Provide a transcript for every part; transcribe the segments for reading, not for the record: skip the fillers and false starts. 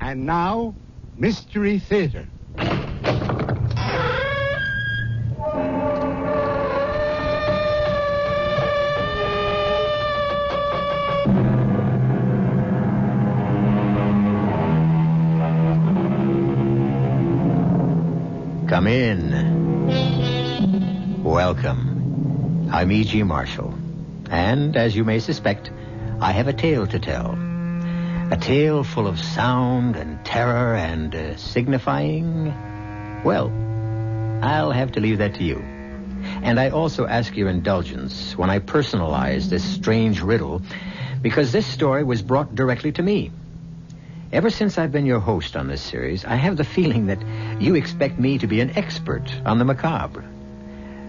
And now, Mystery Theater. Come in. Welcome. I'm E.G. Marshall. And, as you may suspect, I have a tale to tell. A tale full of sound and terror and signifying... Well, I'll have to leave that to you. And I also ask your indulgence when I personalize this strange riddle, because this story was brought directly to me. Ever since I've been your host on this series, I have the feeling that you expect me to be an expert on the macabre.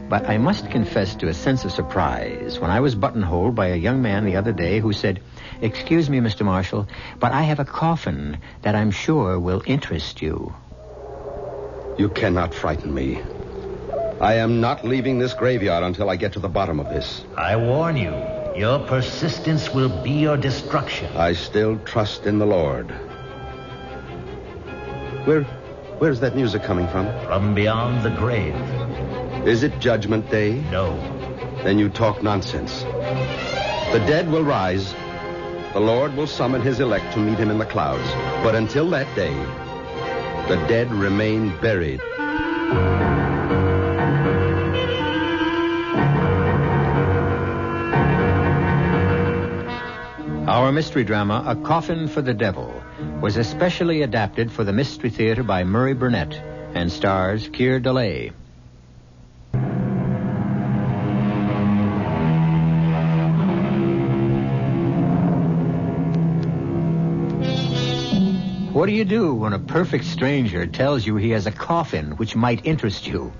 But I must confess to a sense of surprise when I was buttonholed by a young man the other day who said, "Excuse me, Mr. Marshall, but I have a coffin that I'm sure will interest you." You cannot frighten me. I am not leaving this graveyard until I get to the bottom of this. I warn you, your persistence will be your destruction. I still trust in the Lord. Where's that music coming from? From beyond the grave. Is it Judgment Day? No. Then you talk nonsense. The dead will rise. The Lord will summon his elect to meet him in the clouds. But until that day, the dead remain buried. Our mystery drama, A Coffin for the Devil, was especially adapted for the Mystery Theater by Murray Burnett and stars Keir DeLay. What do you do when a perfect stranger tells you he has a coffin which might interest you?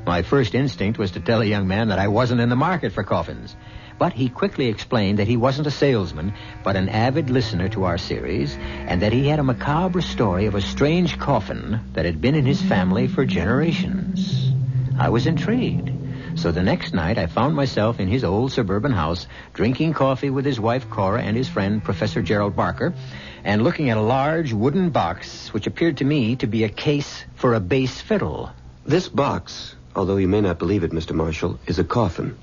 My first instinct was to tell a young man that I wasn't in the market for coffins. But he quickly explained that he wasn't a salesman, but an avid listener to our series, and that he had a macabre story of a strange coffin that had been in his family for generations. I was intrigued. So the next night I found myself in his old suburban house, drinking coffee with his wife Cora and his friend Professor Gerald Barker, and looking at a large wooden box which appeared to me to be a case for a bass fiddle. This box, although you may not believe it, Mr. Marshall, is a coffin.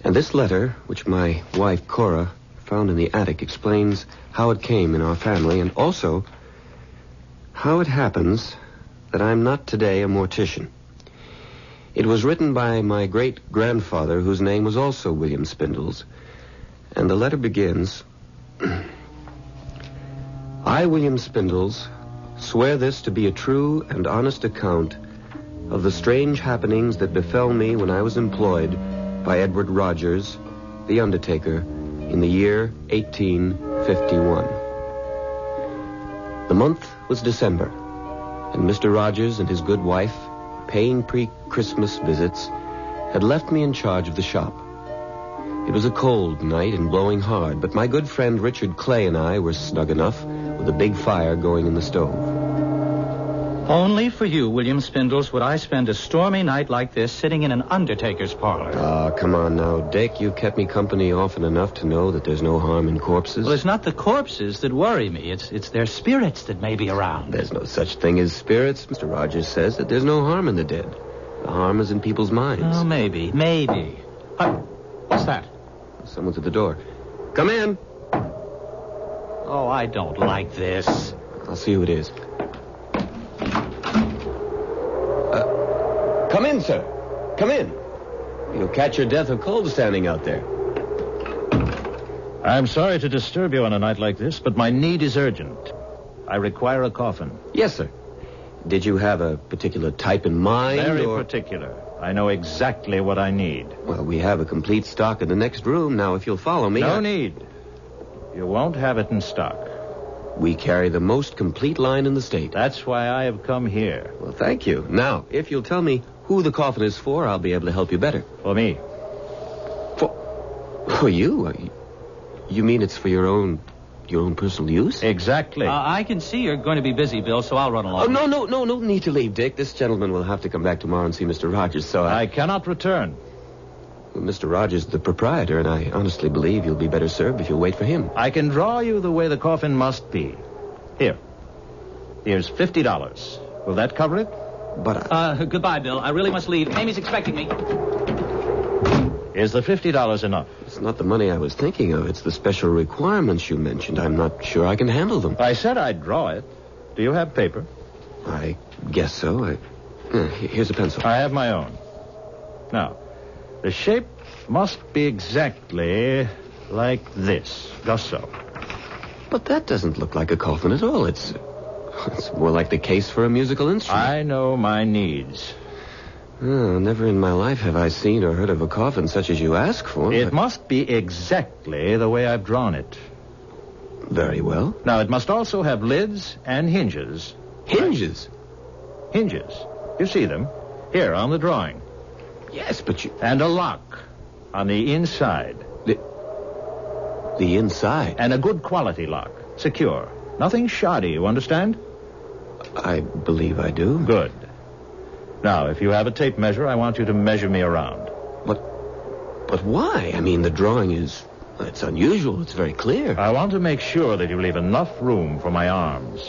And this letter, which my wife, Cora, found in the attic, explains how it came in our family and also how it happens that I'm not today a mortician. It was written by my great-grandfather, whose name was also William Spindles. And the letter begins, "I, William Spindles, swear this to be a true and honest account of the strange happenings that befell me when I was employed by Edward Rogers, the undertaker, in the year 1851. The month was December, and Mr. Rogers and his good wife, paying pre-Christmas visits, had left me in charge of the shop. It was a cold night and blowing hard, but my good friend Richard Clay and I were snug enough with a big fire going in the stove. Only for you, William Spindles, would I spend a stormy night like this sitting in an undertaker's parlor. Come on now, Dick. You've kept me company often enough to know that there's no harm in corpses. Well, it's not the corpses that worry me. It's their spirits that may be around. There's no such thing as spirits. Mr. Rogers says that there's no harm in the dead. The harm is in people's minds. Oh, maybe. Hi, what's that? Someone's at the door. Come in. Oh, I don't like this. I'll see who it is. Come in, sir. Come in. You'll catch your death of cold standing out there. I'm sorry to disturb you on a night like this, but my need is urgent. I require a coffin. Yes, sir. Did you have a particular type in mind? Very particular. I know exactly what I need. Well, we have a complete stock in the next room. Now, if you'll follow me... No need. You won't have it in stock. We carry the most complete line in the state. That's why I have come here. Well, thank you. Now, if you'll tell me who the coffin is for, I'll be able to help you better. For me. For you? You mean it's for your own personal use? Exactly. I can see you're going to be busy, Bill, so I'll run along. Oh, no need to leave, Dick. This gentleman will have to come back tomorrow and see Mr. Rogers, so I cannot return. Well, Mr. Rogers is the proprietor, and I honestly believe you'll be better served if you'll wait for him. I can draw you the way the coffin must be. Here, Here's $50. Will that cover it? But Goodbye, Bill. I really must leave. Amy's expecting me. Is the $50 enough? it's not the money I was thinking of. It's the special requirements you mentioned. I'm not sure I can handle them. I said I'd draw it. Do you have paper? I guess so. Here's a pencil. I have my own. Now, the shape must be exactly like this. Just so. But that doesn't look like a coffin at all. It's more like the case for a musical instrument. I know my needs. Oh, never in my life have I seen or heard of a coffin such as you ask for. It must be exactly the way I've drawn it. Very well. Now, it must also have lids and hinges. Hinges? Hinges. You see them? Here, on the drawing. Yes, but you... And a lock on the inside. The inside? And a good quality lock. Secure. Nothing shoddy, you understand? I believe I do. Good. Now, if you have a tape measure, I want you to measure me around. But why? I mean, the drawing is... It's unusual. It's very clear. I want to make sure that you leave enough room for my arms.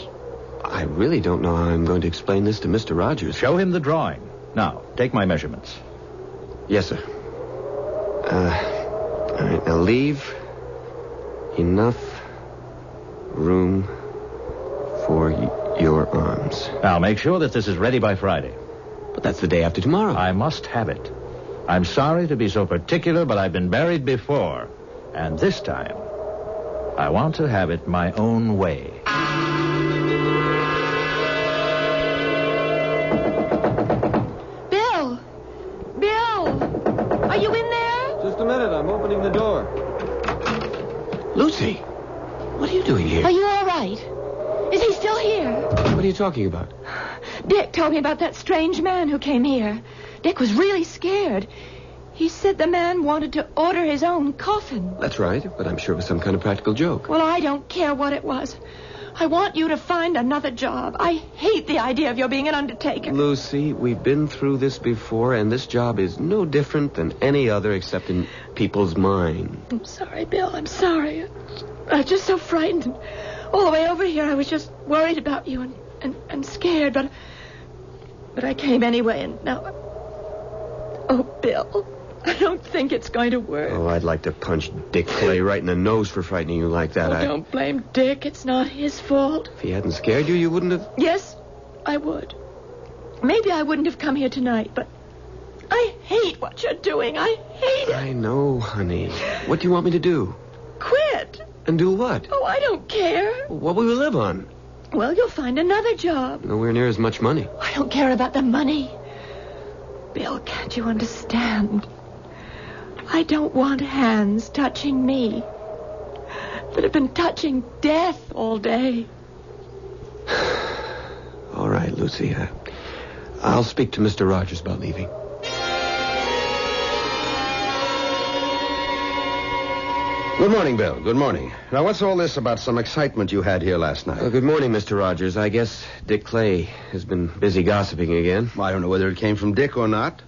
I really don't know how I'm going to explain this to Mr. Rogers. Show him the drawing. Now, take my measurements. Yes, sir. All right, now leave enough room for your arms. Now, make sure that this is ready by Friday. But that's the day after tomorrow. I must have it. I'm sorry to be so particular, but I've been married before. And this time, I want to have it my own way. Bill! Bill! Are you in there? Just a minute. I'm opening the door. Lucy, what are you doing here? Are you all right? Is he still here? What are you talking about? Dick told me about that strange man who came here. Dick was really scared. He said the man wanted to order his own coffin. That's right, but I'm sure it was some kind of practical joke. Well, I don't care what it was. I want you to find another job. I hate the idea of your being an undertaker. Lucy, we've been through this before, and this job is no different than any other except in people's minds. I'm sorry, Bill. I'm sorry. I was just so frightened. All the way over here, I was just worried about you and scared, but I came anyway, and now... Oh, Bill, I don't think it's going to work. Oh, I'd like to punch Dick Clay right in the nose for frightening you like that. Oh, don't blame Dick. It's not his fault. If he hadn't scared you, you wouldn't have... Yes, I would. Maybe I wouldn't have come here tonight, but I hate what you're doing. I hate it. I know, honey. What do you want me to do? Quit. And do what? Oh, I don't care. What will you live on? Well, you'll find another job. Nowhere near as much money. I don't care about the money. Bill, can't you understand? I don't want hands touching me that have been touching death all day. All right, Lucy. I'll speak to Mr. Rogers about leaving. Good morning, Bill. Good morning. Now, what's all this about some excitement you had here last night? Good morning, Mr. Rogers. I guess Dick Clay has been busy gossiping again. Well, I don't know whether it came from Dick or not,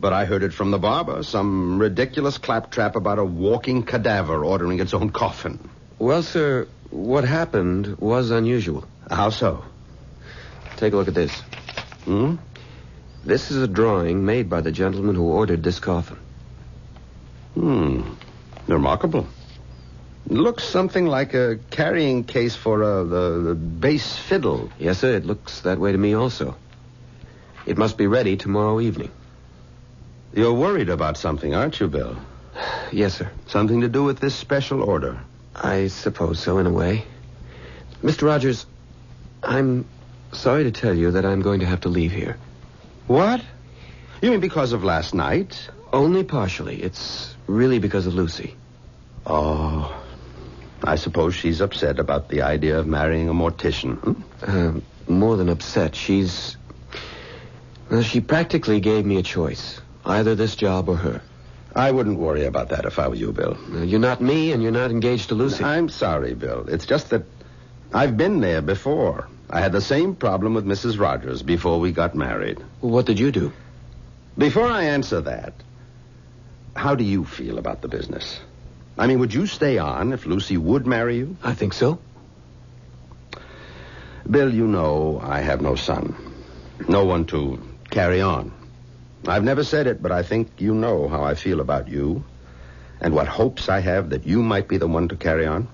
but I heard it from the barber. Some ridiculous claptrap about a walking cadaver ordering its own coffin. Well, sir, what happened was unusual. How so? Take a look at this. Hmm? This is a drawing made by the gentleman who ordered this coffin. Remarkable. It looks something like a carrying case for the bass fiddle. Yes, sir, it looks that way to me also. It must be ready tomorrow evening. You're worried about something, aren't you, Bill? Yes, sir. Something to do with this special order. I suppose so, in a way. Mr. Rogers, I'm sorry to tell you that I'm going to have to leave here. What? You mean because of last night? Only partially. It's really because of Lucy. Oh, I suppose she's upset about the idea of marrying a mortician. More than upset. She practically gave me a choice. Either this job or her. I wouldn't worry about that if I were you, Bill. You're not me, and you're not engaged to Lucy. I'm sorry, Bill. It's just that I've been there before. I had the same problem with Mrs. Rogers before we got married. What did you do? Before I answer that, how do you feel about the business? I mean, would you stay on if Lucy would marry you? I think so. Bill, you know I have no son. No one to carry on. I've never said it, but I think you know how I feel about you and what hopes I have that you might be the one to carry on.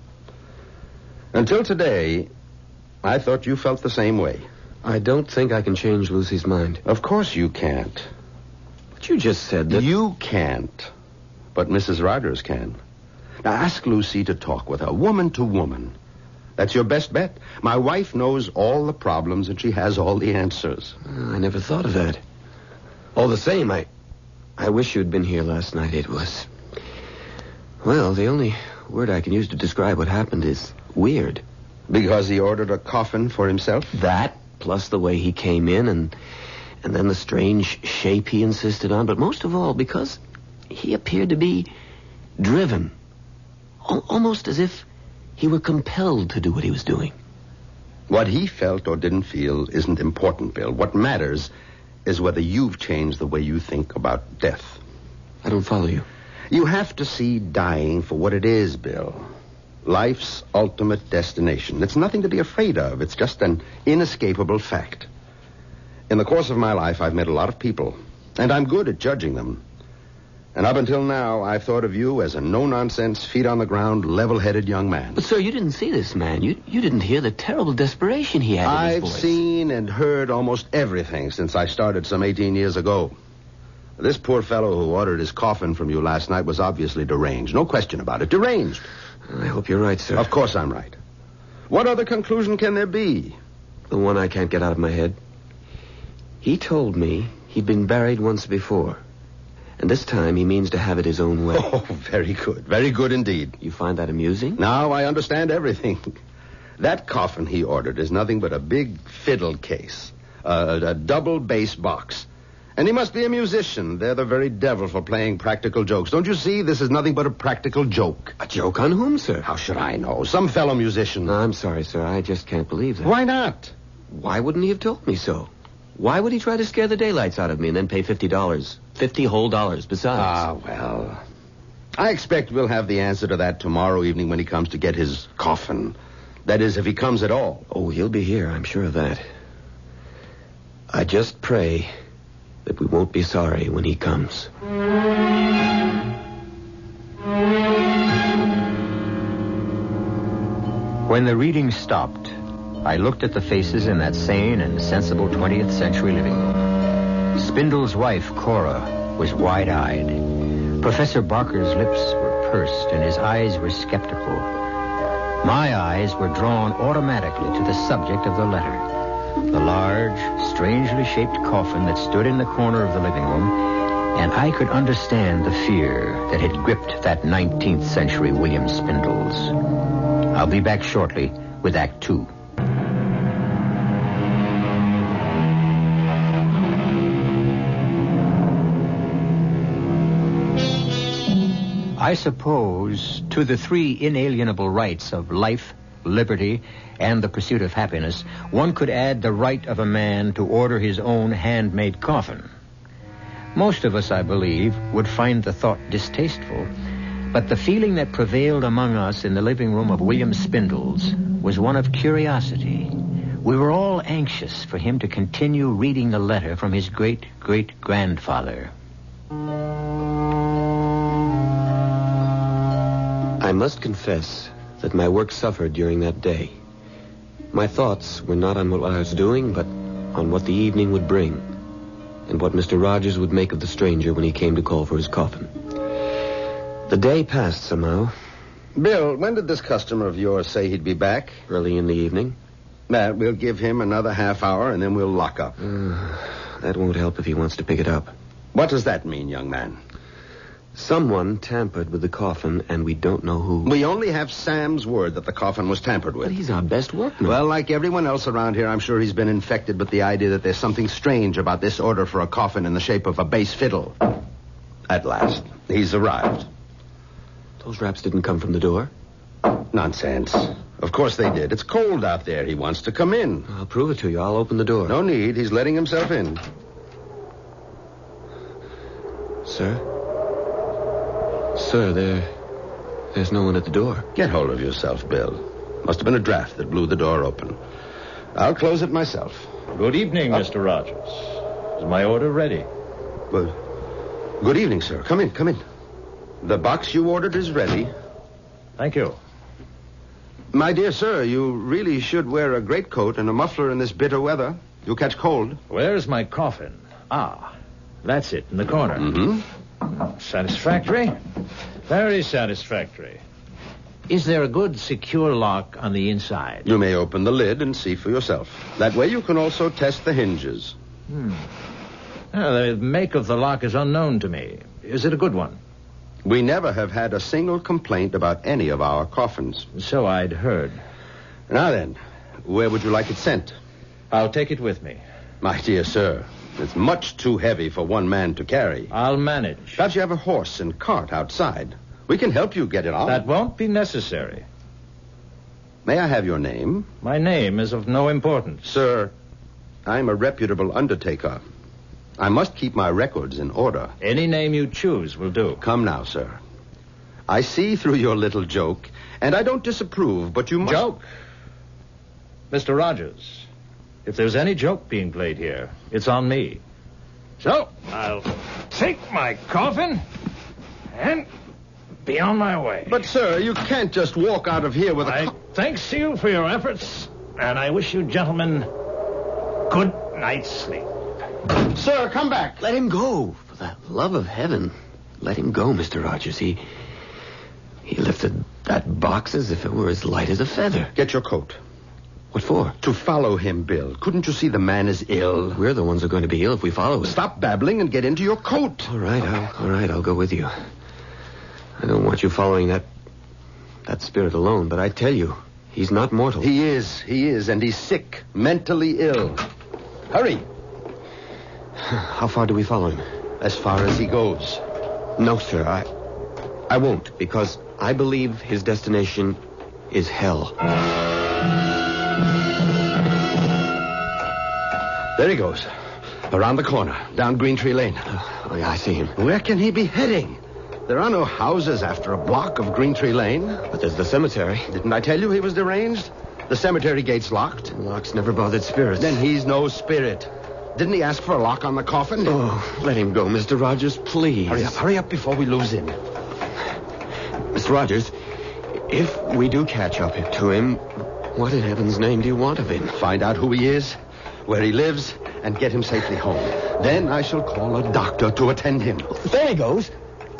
Until today, I thought you felt the same way. I don't think I can change Lucy's mind. Of course you can't. But you just said that... You can't, but Mrs. Rogers can. Now, ask Lucy to talk with her, woman to woman. That's your best bet. My wife knows all the problems, and she has all the answers. I never thought of that. All the same, I wish you'd been here last night. It was... Well, the only word I can use to describe what happened is weird. Because he ordered a coffin for himself? That, plus the way he came in, and then the strange shape he insisted on. But most of all, because he appeared to be driven. Almost as if he were compelled to do what he was doing. What he felt or didn't feel isn't important, Bill. What matters is whether you've changed the way you think about death. I don't follow you. You have to see dying for what it is, Bill. Life's ultimate destination. It's nothing to be afraid of. It's just an inescapable fact. In the course of my life, I've met a lot of people, and I'm good at judging them. And up until now, I've thought of you as a no-nonsense, feet-on-the-ground, level-headed young man. But, sir, you didn't see this man. You didn't hear the terrible desperation he had in his voice. I've seen and heard almost everything since I started some 18 years ago. This poor fellow who ordered his coffin from you last night was obviously deranged. No question about it. Deranged. I hope you're right, sir. Of course I'm right. What other conclusion can there be? The one I can't get out of my head. He told me he'd been buried once before. And this time he means to have it his own way. Oh, very good. Very good indeed. You find that amusing? Now I understand everything. That coffin he ordered is nothing but a big fiddle case. A double bass box. And he must be a musician. They're the very devil for playing practical jokes. Don't you see? This is nothing but a practical joke. A joke on whom, sir? How should I know? Some fellow musician. No, I'm sorry, sir. I just can't believe that. Why not? Why wouldn't he have told me so? Why would he try to scare the daylights out of me and then pay $50? 50 whole dollars besides. Ah, well. I expect we'll have the answer to that tomorrow evening when he comes to get his coffin. That is, if he comes at all. Oh, he'll be here. I'm sure of that. I just pray that we won't be sorry when he comes. When the reading stopped, I looked at the faces in that sane and sensible 20th century living room. Spindle's wife, Cora, was wide-eyed. Professor Barker's lips were pursed and his eyes were skeptical. My eyes were drawn automatically to the subject of the letter. The large, strangely shaped coffin that stood in the corner of the living room, and I could understand the fear that had gripped that 19th century William Spindles. I'll be back shortly with Act 2. I suppose to the three inalienable rights of life, liberty, and the pursuit of happiness, one could add the right of a man to order his own handmade coffin. Most of us, I believe, would find the thought distasteful, but the feeling that prevailed among us in the living room of William Spindles was one of curiosity. We were all anxious for him to continue reading the letter from his great-great-grandfather. I must confess that my work suffered during that day. My thoughts were not on what I was doing, but on what the evening would bring, and what Mr. Rogers would make of the stranger when he came to call for his coffin. The day passed somehow. Bill, when did this customer of yours say he'd be back? Early in the evening. We'll give him another half hour, and then we'll lock up. That won't help if he wants to pick it up. What does that mean, young man? Someone tampered with the coffin, and we don't know who. We only have Sam's word that the coffin was tampered with. But he's our best workman. Well, like everyone else around here, I'm sure he's been infected with the idea that there's something strange about this order for a coffin in the shape of a bass fiddle. At last, he's arrived. Those raps didn't come from the door? Nonsense. Of course they did. It's cold out there. He wants to come in. I'll prove it to you. I'll open the door. No need. He's letting himself in. Sir? Sir, there's no one at the door. Get hold of yourself, Bill. Must have been a draft that blew the door open. I'll close it myself. Good evening, Mr. Rogers. Is my order ready? Well, good evening, sir. Come in, come in. The box you ordered is ready. Thank you. My dear sir, you really should wear a greatcoat and a muffler in this bitter weather. You'll catch cold. Where's my coffin? Ah, that's it, in the corner. Mm-hmm. Satisfactory? Very satisfactory. Is there a good, secure lock on the inside? You may open the lid and see for yourself. That way you can also test the hinges. The make of the lock is unknown to me. Is it a good one? We never have had a single complaint about any of our coffins. So I'd heard. Now then, where would you like it sent? I'll take it with me. My dear sir, it's much too heavy for one man to carry. I'll manage. Perhaps you have a horse and cart outside. We can help you get it on. That won't be necessary. May I have your name? My name is of no importance. Sir, I'm a reputable undertaker. I must keep my records in order. Any name you choose will do. Come now, sir. I see through your little joke, and I don't disapprove, but you must... Joke? Mr. Rogers, if there's any joke being played here, it's on me. So, I'll take my coffin and be on my way. But, sir, you can't just walk out of here with a... Thanks to you for your efforts, and I wish you gentlemen good night's sleep. Sir, come back. Let him go. For the love of heaven. Let him go, Mr. Rogers. He lifted that box as if it were as light as a feather. Get your coat. What for? To follow him, Bill. Couldn't you see the man is ill? We're the ones who are going to be ill if we follow him. Stop babbling and get into your coat. All right, I'll go with you. I don't want you following that spirit alone, but I tell you, he's not mortal. He is, and he's sick, mentally ill. Hurry. How far do we follow him? As far as he goes. No, sir, I won't, because I believe his destination is hell. There he goes. Around the corner, down Green Tree Lane. Oh, yeah, I see him. Where can he be heading? There are no houses after a block of Green Tree Lane. But there's the cemetery. Didn't I tell you he was deranged? The cemetery gate's locked. Locks never bothered spirits. Then he's no spirit. Didn't he ask for a lock on the coffin? Oh, let him go, Mr. Rogers, please. Hurry up before we lose him. Mr. Rogers, if we do catch up to him, what in heaven's name do you want of him? Find out who he is, where he lives, and get him safely home. Then I shall call a doctor to attend him. There he goes,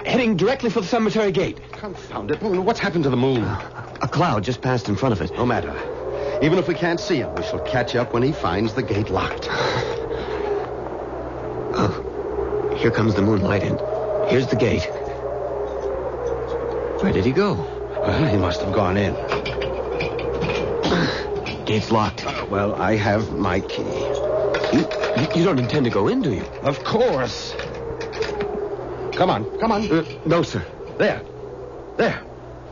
heading directly for the cemetery gate. Confound it. What's happened to the moon? A cloud just passed in front of it. No matter. Even if we can't see him, we shall catch up when he finds the gate locked. Oh, here comes the moonlight, and here's the gate. Where did he go? Well, he must have gone in. Gate's locked. Well, I have my key. You don't intend to go in, do you? Of course. Come on. No, sir. There.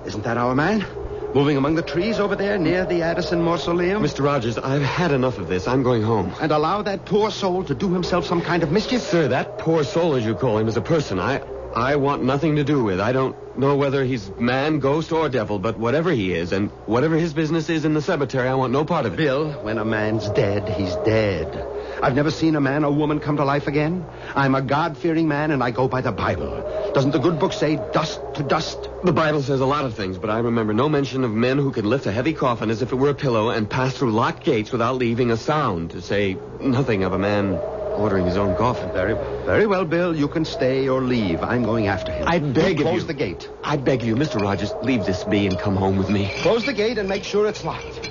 Isn't that our man? Moving among the trees over there near the Addison Mausoleum? Mr. Rogers, I've had enough of this. I'm going home. And allow that poor soul to do himself some kind of mischief? Sir, that poor soul, as you call him, is a person I want nothing to do with. I don't know whether he's man, ghost, or devil, but whatever he is, and whatever his business is in the cemetery, I want no part of it. Bill, when a man's dead, he's dead. I've never seen a man or woman come to life again. I'm a God-fearing man, and I go by the Bible. Doesn't the good book say dust to dust? The Bible says a lot of things, but I remember no mention of men who could lift a heavy coffin as if it were a pillow and pass through locked gates without leaving a sound, to say nothing of a man ordering his own coffin. Very well, Bill. You can stay or leave. I'm going after him. I beg of you. Close the gate. I beg of you, Mr. Rogers, leave this be and come home with me. Close the gate and make sure it's locked.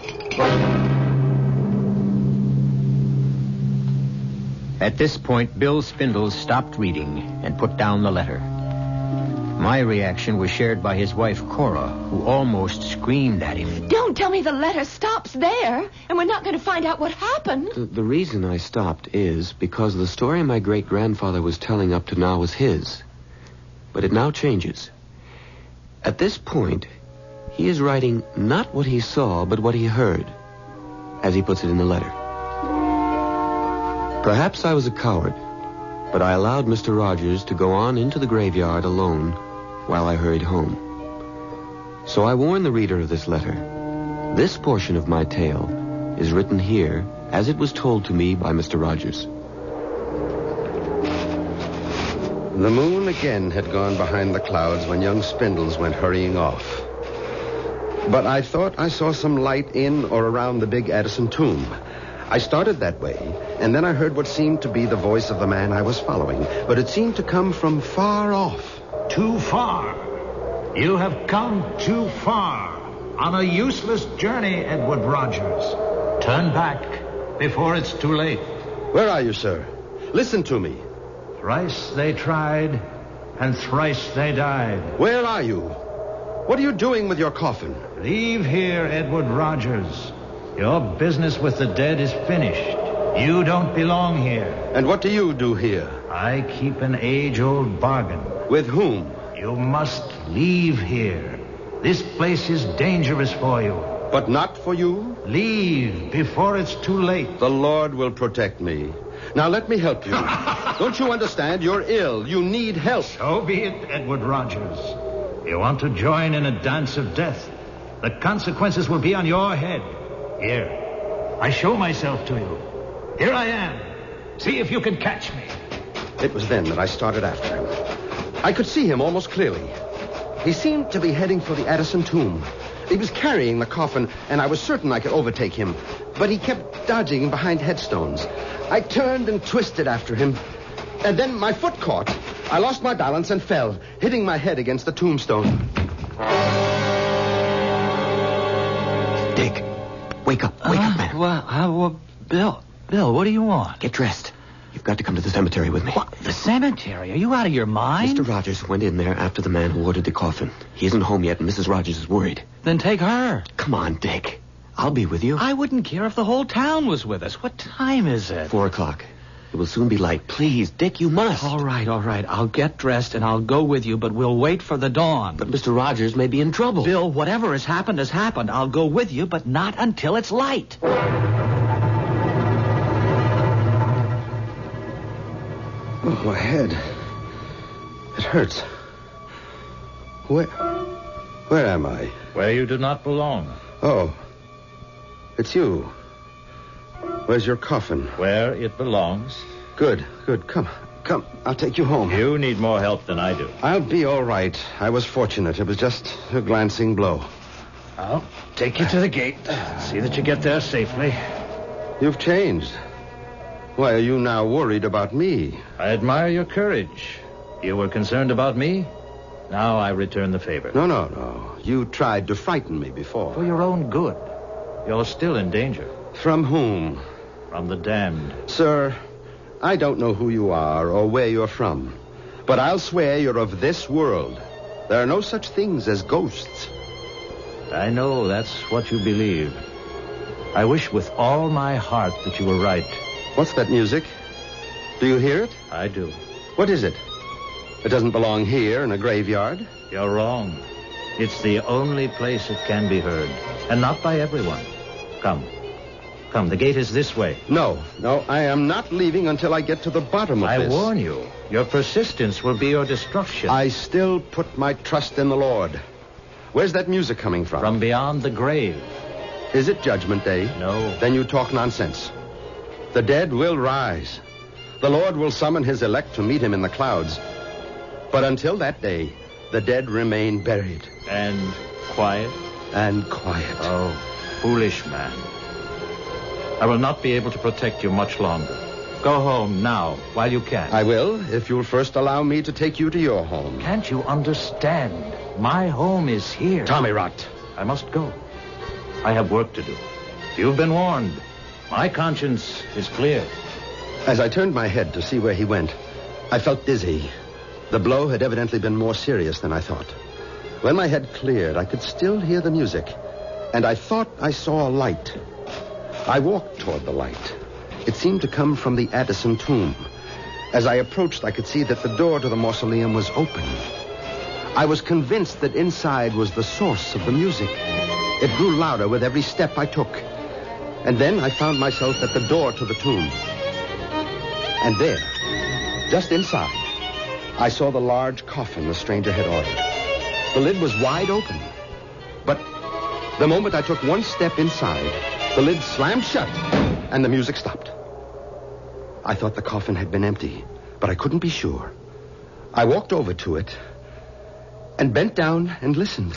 At this point, Bill Spindles stopped reading and put down the letter. My reaction was shared by his wife, Cora, who almost screamed at him. Don't tell me the letter stops there, and we're not going to find out what happened. The reason I stopped is because the story my great-grandfather was telling up to now was his. But it now changes. At this point, he is writing not what he saw, but what he heard, as he puts it in the letter. Perhaps I was a coward, but I allowed Mr. Rogers to go on into the graveyard alone while I hurried home. So I warn the reader of this letter. This portion of my tale is written here as it was told to me by Mr. Rogers. The moon again had gone behind the clouds when young Spindles went hurrying off. But I thought I saw some light in or around the big Addison tomb. I started that way, and then I heard what seemed to be the voice of the man I was following, but it seemed to come from far off. Too far. You have come too far. On a useless journey, Edward Rogers. Turn back before it's too late. Where are you, sir? Listen to me. Thrice they tried, and thrice they died. Where are you? What are you doing with your coffin? Leave here, Edward Rogers. Your business with the dead is finished. You don't belong here. And what do you do here? I keep an age-old bargain. With whom? You must leave here. This place is dangerous for you. But not for you? Leave before it's too late. The Lord will protect me. Now let me help you. Don't you understand? You're ill. You need help. So be it, Edward Rogers. You want to join in a dance of death. The consequences will be on your head. Here, I show myself to you. Here I am. See if you can catch me. It was then that I started after him. I could see him almost clearly. He seemed to be heading for the Addison tomb. He was carrying the coffin, and I was certain I could overtake him. But he kept dodging behind headstones. I turned and twisted after him. And then my foot caught. I lost my balance and fell, hitting my head against the tombstone. Dick, wake up, man. Well, Bill, what do you want? Get dressed. You've got to come to the cemetery with me. What? The cemetery? Are you out of your mind? Mr. Rogers went in there after the man who ordered the coffin. He isn't home yet, and Mrs. Rogers is worried. Then take her. Come on, Dick. I'll be with you. I wouldn't care if the whole town was with us. What time is it? 4:00. It will soon be light. Please, Dick, you must. All right. I'll get dressed and I'll go with you, but we'll wait for the dawn. But Mr. Rogers may be in trouble. Bill, whatever has happened has happened. I'll go with you, but not until it's light. Oh, my head. It hurts. Where am I? Where you do not belong. Oh, it's you. Where's your coffin? Where it belongs. Good. Come. I'll take you home. You need more help than I do. I'll be all right. I was fortunate. It was just a glancing blow. I'll take you to the gate. See that you get there safely. You've changed. Why are you now worried about me? I admire your courage. You were concerned about me. Now I return the favor. No. You tried to frighten me before. For your own good. You're still in danger. From whom? From the damned. Sir, I don't know who you are or where you're from, but I'll swear you're of this world. There are no such things as ghosts. I know that's what you believe. I wish with all my heart that you were right. What's that music? Do you hear it? I do. What is it? It doesn't belong here in a graveyard. You're wrong. It's the only place it can be heard, and not by everyone. Come, the gate is this way. No, I am not leaving until I get to the bottom of this. I warn you, your persistence will be your destruction. I still put my trust in the Lord. Where's that music coming from? From beyond the grave. Is it Judgment Day? No. Then you talk nonsense. The dead will rise. The Lord will summon his elect to meet him in the clouds. But until that day, the dead remain buried. And quiet? And quiet. Oh, foolish man. I will not be able to protect you much longer. Go home now, while you can. I will, if you'll first allow me to take you to your home. Can't you understand? My home is here. Tommy rot. I must go. I have work to do. You've been warned. My conscience is clear. As I turned my head to see where he went, I felt dizzy. The blow had evidently been more serious than I thought. When my head cleared, I could still hear the music, and I thought I saw a light. I walked toward the light. It seemed to come from the Addison tomb. As I approached, I could see that the door to the mausoleum was open. I was convinced that inside was the source of the music. It grew louder with every step I took. And then I found myself at the door to the tomb. And there, just inside, I saw the large coffin the stranger had ordered. The lid was wide open. But The moment I took one step inside, the lid slammed shut, and the music stopped. I thought the coffin had been empty, but I couldn't be sure. I walked over to it and bent down and listened.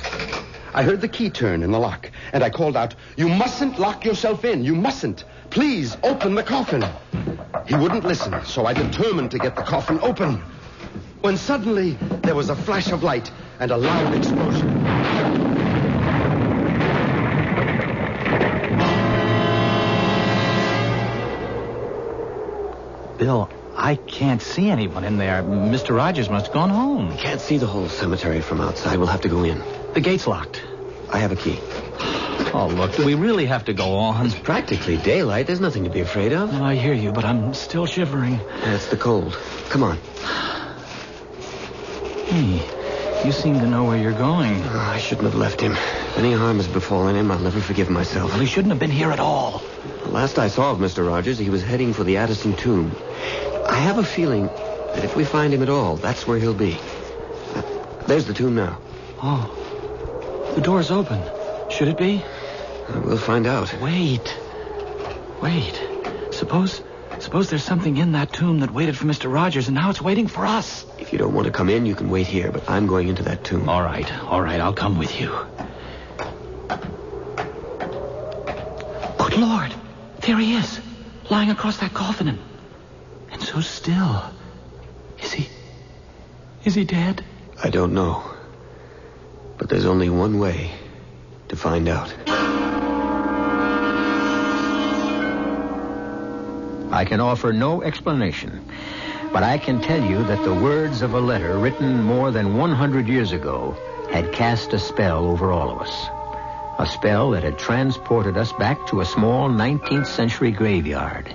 I heard the key turn in the lock, and I called out, "You mustn't lock yourself in. You mustn't. Please open the coffin." He wouldn't listen, so I determined to get the coffin open. When suddenly there was a flash of light and a loud explosion. Bill, I can't see anyone in there. Mr. Rogers must have gone home. Can't see the whole cemetery from outside. We'll have to go in. The gate's locked. I have a key. Oh, look, do we really have to go on? It's practically daylight. There's nothing to be afraid of. Oh, I hear you, but I'm still shivering. That's the cold. Come on. Hey, you seem to know where you're going. Oh, I shouldn't have left him. If any harm has befallen him, I'll never forgive myself. Well, he shouldn't have been here at all. The last I saw of Mr. Rogers, he was heading for the Addison tomb. I have a feeling that if we find him at all, that's where he'll be. There's the tomb now. Oh, the door's open. Should it be? We'll find out. Wait. Suppose there's something in that tomb that waited for Mr. Rogers, and now it's waiting for us. If you don't want to come in, you can wait here, but I'm going into that tomb. All right, I'll come with you. Good Lord, there he is, lying across that coffin, and so still. Is he dead? I don't know. But there's only one way to find out. I can offer no explanation, but I can tell you that the words of a letter written more than 100 years ago had cast a spell over all of us. A spell that had transported us back to a small 19th century graveyard.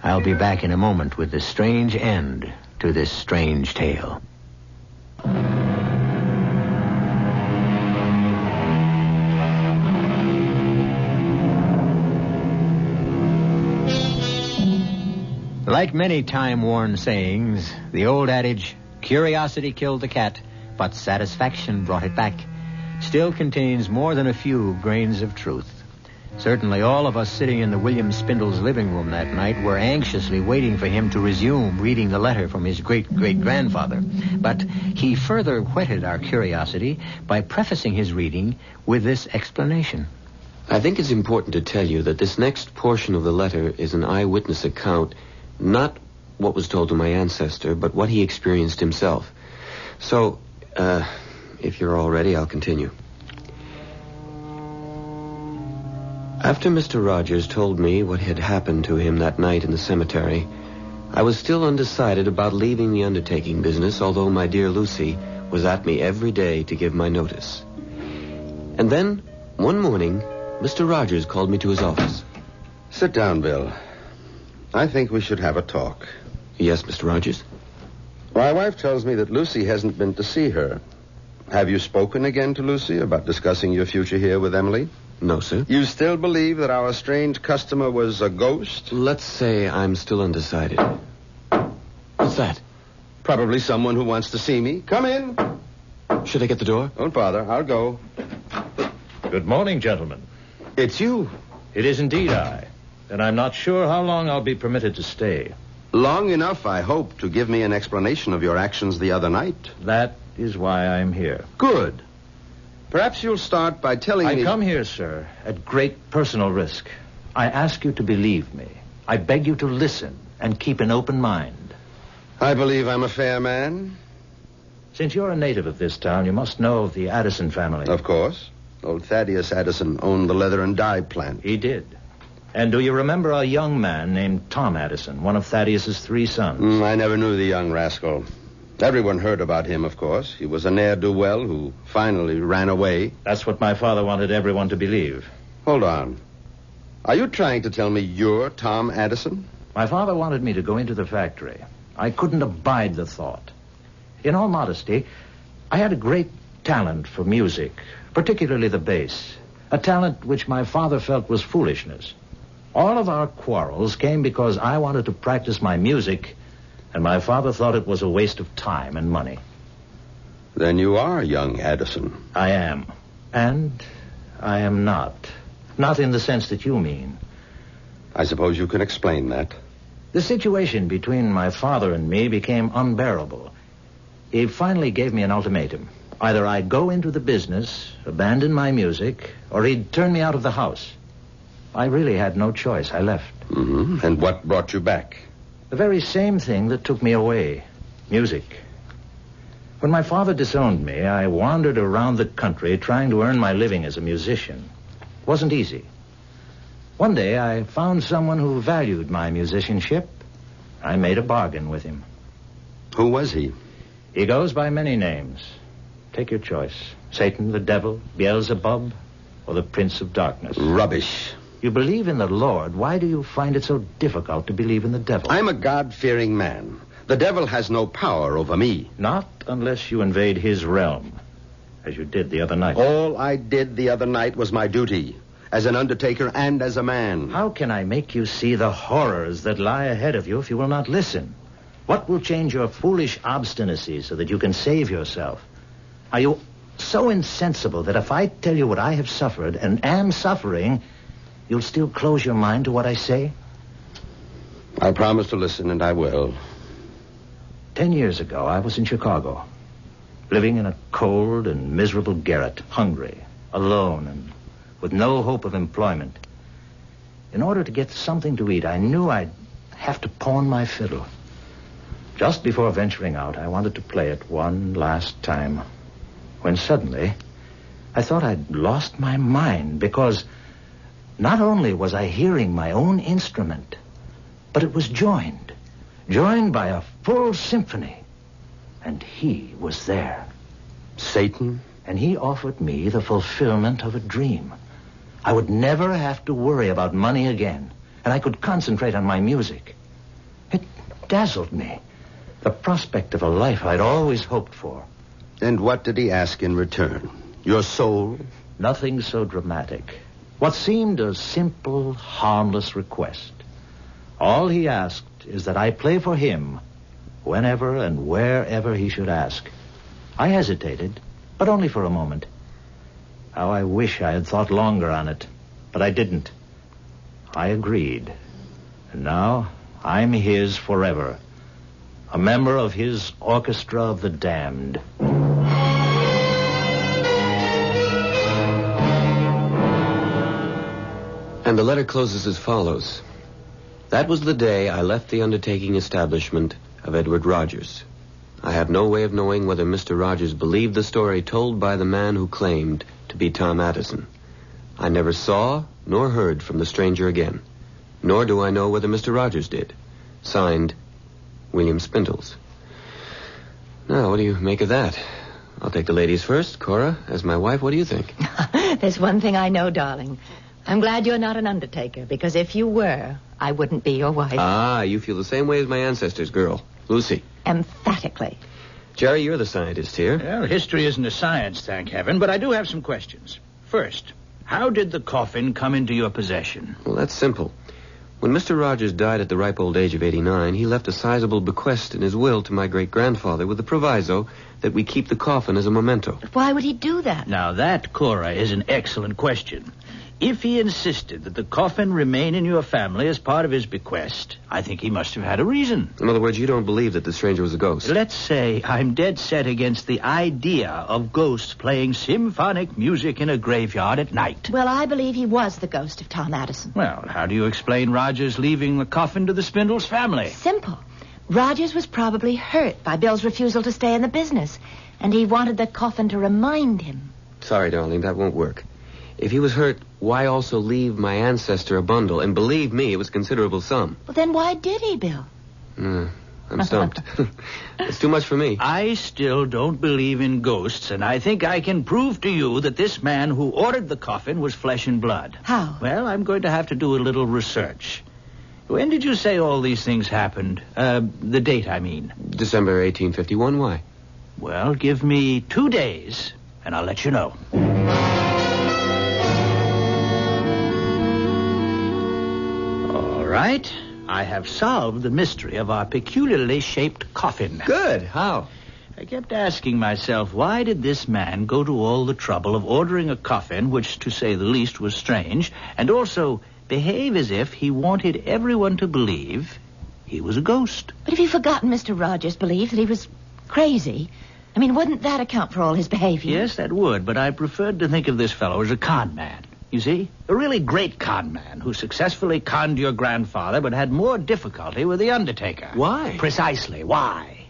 I'll be back in a moment with the strange end to this strange tale. Like many time-worn sayings, the old adage, curiosity killed the cat, but satisfaction brought it back, still contains more than a few grains of truth. Certainly all of us sitting in the William Spindle's living room that night were anxiously waiting for him to resume reading the letter from his great-great-grandfather. But he further whetted our curiosity by prefacing his reading with this explanation. I think it's important to tell you that this next portion of the letter is an eyewitness account, not what was told to my ancestor, but what he experienced himself. So, if you're all ready, I'll continue. After Mr. Rogers told me what had happened to him that night in the cemetery, I was still undecided about leaving the undertaking business, although my dear Lucy was at me every day to give my notice. And then, one morning, Mr. Rogers called me to his office. Sit down, Bill. I think we should have a talk. Yes, Mr. Rogers? My wife tells me that Lucy hasn't been to see her. Have you spoken again to Lucy about discussing your future here with Emily? No, sir. You still believe that our strange customer was a ghost? Let's say I'm still undecided. What's that? Probably someone who wants to see me. Come in. Should I get the door? Don't bother. I'll go. Good morning, gentlemen. It's you. It is indeed I. And I'm not sure how long I'll be permitted to stay. Long enough, I hope, to give me an explanation of your actions the other night. That is why I'm here. Good. Perhaps you'll start by telling me... I come here, sir, at great personal risk. I ask you to believe me. I beg you to listen and keep an open mind. I believe I'm a fair man. Since you're a native of this town, you must know of the Addison family. Of course. Old Thaddeus Addison owned the leather and dye plant. He did. And do you remember a young man named Tom Addison, one of Thaddeus's 3 sons? I never knew the young rascal. Everyone heard about him, of course. He was a ne'er-do-well who finally ran away. That's what my father wanted everyone to believe. Hold on. Are you trying to tell me you're Tom Addison? My father wanted me to go into the factory. I couldn't abide the thought. In all modesty, I had a great talent for music, particularly the bass, a talent which my father felt was foolishness. All of our quarrels came because I wanted to practice my music, and my father thought it was a waste of time and money. Then you are young Addison. I am. And I am not. Not in the sense that you mean. I suppose you can explain that. The situation between my father and me became unbearable. He finally gave me an ultimatum. Either I'd go into the business, abandon my music, or he'd turn me out of the house. I really had no choice. I left. Mm-hmm. And what brought you back? The very same thing that took me away. Music. When my father disowned me, I wandered around the country trying to earn my living as a musician. It wasn't easy. One day, I found someone who valued my musicianship. I made a bargain with him. Who was he? He goes by many names. Take your choice. Satan, the devil, Beelzebub, or the Prince of Darkness. Rubbish. You believe in the Lord. Why do you find it so difficult to believe in the devil? I'm a God-fearing man. The devil has no power over me. Not unless you invade his realm, as you did the other night. All I did the other night was my duty, as an undertaker and as a man. How can I make you see the horrors that lie ahead of you if you will not listen? What will change your foolish obstinacy so that you can save yourself? Are you so insensible that if I tell you what I have suffered and am suffering, you'll still close your mind to what I say? I promise to listen, and I will. 10 years ago, I was in Chicago, living in a cold and miserable garret, hungry, alone, and with no hope of employment. In order to get something to eat, I knew I'd have to pawn my fiddle. Just before venturing out, I wanted to play it one last time, when suddenly I thought I'd lost my mind, because not only was I hearing my own instrument, but it was joined by a full symphony, and he was there. Satan? And he offered me the fulfillment of a dream. I would never have to worry about money again, and I could concentrate on my music. It dazzled me, the prospect of a life I'd always hoped for. And what did he ask in return? Your soul? Nothing so dramatic. What seemed a simple, harmless request. All he asked is that I play for him whenever and wherever he should ask. I hesitated, but only for a moment. How I wish I had thought longer on it, but I didn't. I agreed. And now I'm his forever. A member of his orchestra of the damned. And the letter closes as follows. That was the day I left the undertaking establishment of Edward Rogers. I have no way of knowing whether Mr. Rogers believed the story told by the man who claimed to be Tom Addison. I never saw nor heard from the stranger again, nor do I know whether Mr. Rogers did. Signed, William Spindles. Now, what do you make of that? I'll take the ladies first. Cora, as my wife, what do you think? There's one thing I know, darling. I'm glad you're not an undertaker, because if you were, I wouldn't be your wife. Ah, you feel the same way as my ancestors, girl. Lucy. Emphatically. Jerry, you're the scientist here. Well, history isn't a science, thank heaven, but I do have some questions. First, how did the coffin come into your possession? Well, that's simple. When Mr. Rogers died at the ripe old age of 89, he left a sizable bequest in his will to my great-grandfather with the proviso that we keep the coffin as a memento. Why would he do that? Now, that, Cora, is an excellent question. If he insisted that the coffin remain in your family as part of his bequest, I think he must have had a reason. In other words, you don't believe that the stranger was a ghost? Let's say I'm dead set against the idea of ghosts playing symphonic music in a graveyard at night. Well, I believe he was the ghost of Tom Addison. Well, how do you explain Rogers leaving the coffin to the Spindles family? Simple. Rogers was probably hurt by Bill's refusal to stay in the business, and he wanted the coffin to remind him. Sorry, darling, that won't work. If he was hurt, why also leave my ancestor a bundle? And believe me, it was a considerable sum. Well, then why did he, Bill? I'm stumped. It's too much for me. I still don't believe in ghosts, and I think I can prove to you that this man who ordered the coffin was flesh and blood. How? Well, I'm going to have to do a little research. When did you say all these things happened? The date, I mean. December 1851. Why? Well, give me 2 days, and I'll let you know. Right? I have solved the mystery of our peculiarly shaped coffin. Good. How? I kept asking myself, why did this man go to all the trouble of ordering a coffin, which, to say the least, was strange, and also behave as if he wanted everyone to believe he was a ghost? But have you forgotten Mr. Rogers' belief that he was crazy? I mean, wouldn't that account for all his behavior? Yes, that would, but I preferred to think of this fellow as a con man. You see? A really great con man who successfully conned your grandfather but had more difficulty with the undertaker. Why? Precisely. Why?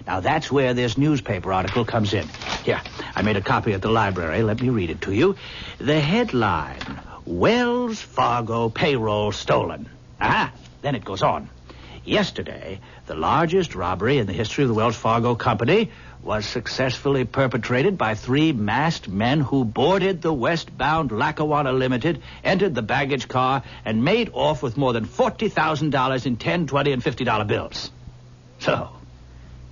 Now, that's where this newspaper article comes in. Here, I made a copy at the library. Let me read it to you. The headline, Wells Fargo payroll stolen. Aha! Then it goes on. Yesterday, the largest robbery in the history of the Wells Fargo Company was successfully perpetrated by 3 masked men who boarded the westbound Lackawanna Limited, entered the baggage car, and made off with more than $40,000 in $10, $20, and $50 bills. So,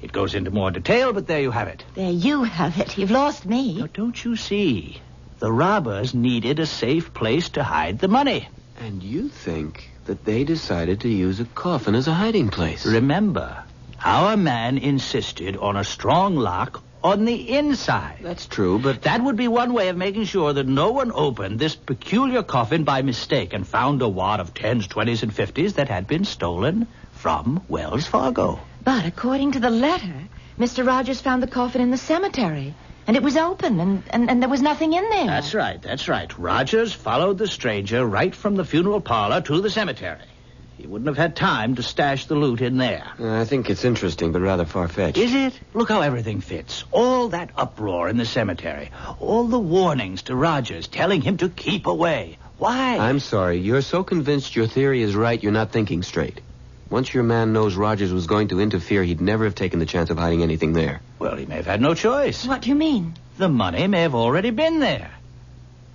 it goes into more detail, but there you have it. There you have it. You've lost me. Now, don't you see? The robbers needed a safe place to hide the money. And you think that they decided to use a coffin as a hiding place? Remember, our man insisted on a strong lock on the inside. That's true, but... That would be one way of making sure that no one opened this peculiar coffin by mistake and found a wad of 10s, 20s, and 50s that had been stolen from Wells Fargo. But according to the letter, Mr. Rogers found the coffin in the cemetery. And it was open, and there was nothing in there. That's right. Rogers followed the stranger right from the funeral parlor to the cemetery. He wouldn't have had time to stash the loot in there. I think it's interesting, but rather far-fetched. Is it? Look how everything fits. All that uproar in the cemetery. All the warnings to Rogers telling him to keep away. Why? I'm sorry. You're so convinced your theory is right, you're not thinking straight. Once your man knows Rogers was going to interfere, he'd never have taken the chance of hiding anything there. Well, he may have had no choice. What do you mean? The money may have already been there.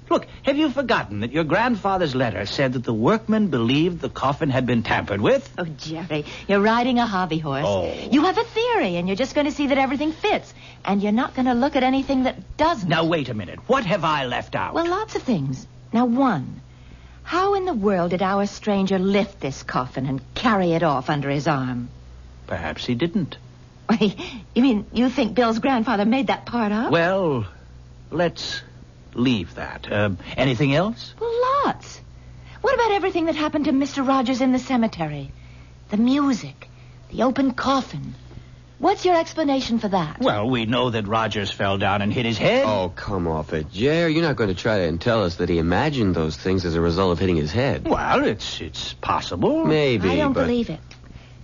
Look, have you forgotten that your grandfather's letter said that the workmen believed the coffin had been tampered with? Oh, Jerry, you're riding a hobby horse. Oh. You have a theory, and you're just going to see that everything fits. And you're not going to look at anything that doesn't. Now, wait a minute. What have I left out? Well, lots of things. Now, one. How in the world did our stranger lift this coffin and carry it off under his arm? Perhaps he didn't. You mean you think Bill's grandfather made that part up? Well, let's leave that. Anything else? Well, lots. What about everything that happened to Mr. Rogers in the cemetery? The music, the open coffin. What's your explanation for that? Well, we know that Rogers fell down and hit his head. Oh, come off it, Jer. You're not going to try to tell us that he imagined those things as a result of hitting his head. Well, it's possible. Maybe, I don't but... believe it.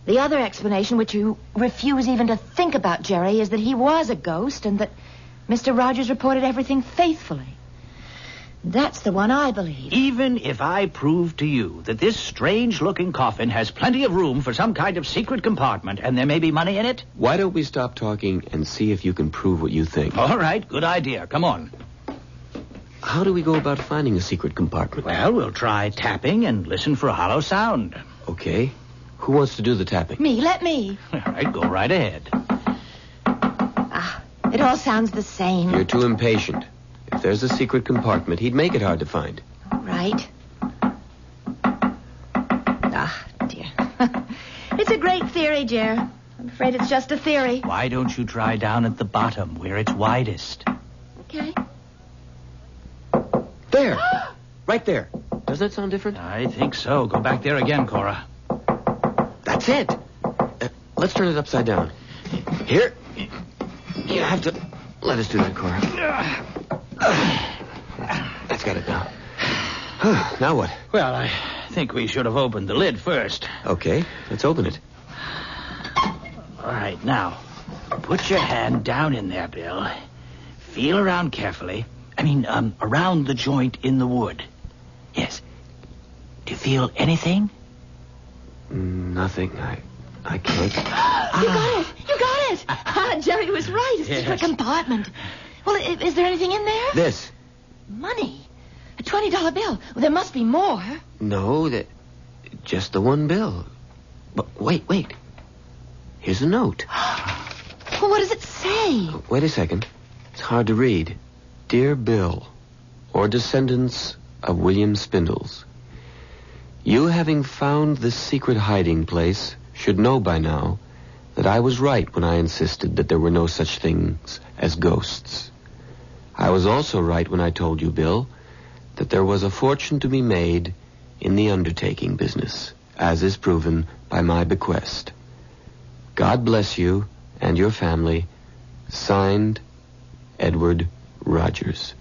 The other explanation, which you refuse even to think about, Jerry, is that he was a ghost and that Mr. Rogers reported everything faithfully. That's the one I believe. Even if I prove to you that this strange-looking coffin has plenty of room for some kind of secret compartment and there may be money in it? Why don't we stop talking and see if you can prove what you think? All right, good idea. Come on. How do we go about finding a secret compartment? Well, we'll try tapping and listen for a hollow sound. Okay. Who wants to do the tapping? Me, let me. All right, go right ahead. It all sounds the same. You're too impatient. If there's a secret compartment, he'd make it hard to find. All right. Dear. It's a great theory, Jer. I'm afraid it's just a theory. Why don't you try down at the bottom where it's widest? Okay. There. Right there. Doesn't that sound different? I think so. Go back there again, Cora. That's it. Let's turn it upside down. Here. You have to let us do that, Cora. That's got it now. Now what? Well, I think we should have opened the lid first. Okay, let's open it. All right, now, put your hand down in there, Bill. Feel around carefully. Around the joint in the wood. Yes. Do you feel anything? Nothing. I can't. You got it. Jerry was right. It's a secret compartment. Well, is there anything in there? This. Money. A $20 bill. Well, there must be more. No, just the one bill. But wait. Here's a note. Well, what does it say? Wait a second. It's hard to read. Dear Bill, or descendants of William Spindles, you having found this secret hiding place should know by now that I was right when I insisted that there were no such things as ghosts. I was also right when I told you, Bill, that there was a fortune to be made in the undertaking business, as is proven by my bequest. God bless you and your family. Signed, Edward Rogers.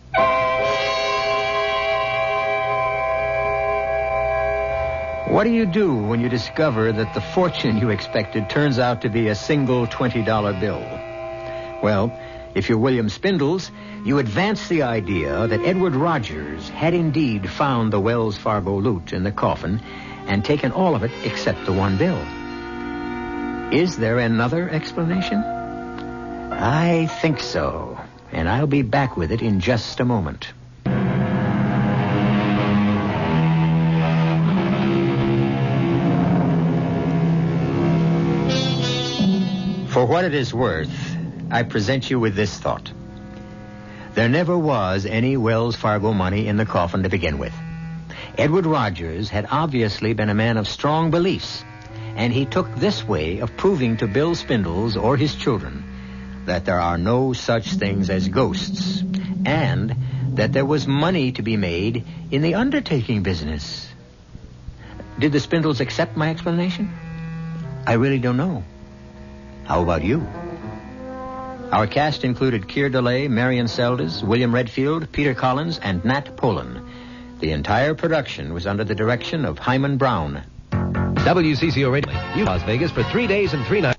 What do you do when you discover that the fortune you expected turns out to be a single $20 bill? Well, if you're William Spindles, you advance the idea that Edward Rogers had indeed found the Wells Fargo loot in the coffin and taken all of it except the one bill. Is there another explanation? I think so, and I'll be back with it in just a moment. For what it is worth, I present you with this thought. There never was any Wells Fargo money in the coffin to begin with. Edward Rogers had obviously been a man of strong beliefs, and he took this way of proving to Bill Spindles or his children that there are no such things as ghosts, and that there was money to be made in the undertaking business. Did the Spindles accept my explanation? I really don't know. How about you? Our cast included Keir DeLay, Marion Seldes, William Redfield, Peter Collins, and Nat Polan. The entire production was under the direction of Hyman Brown. WCCO Radio, Las Vegas for 3 days and 3 nights.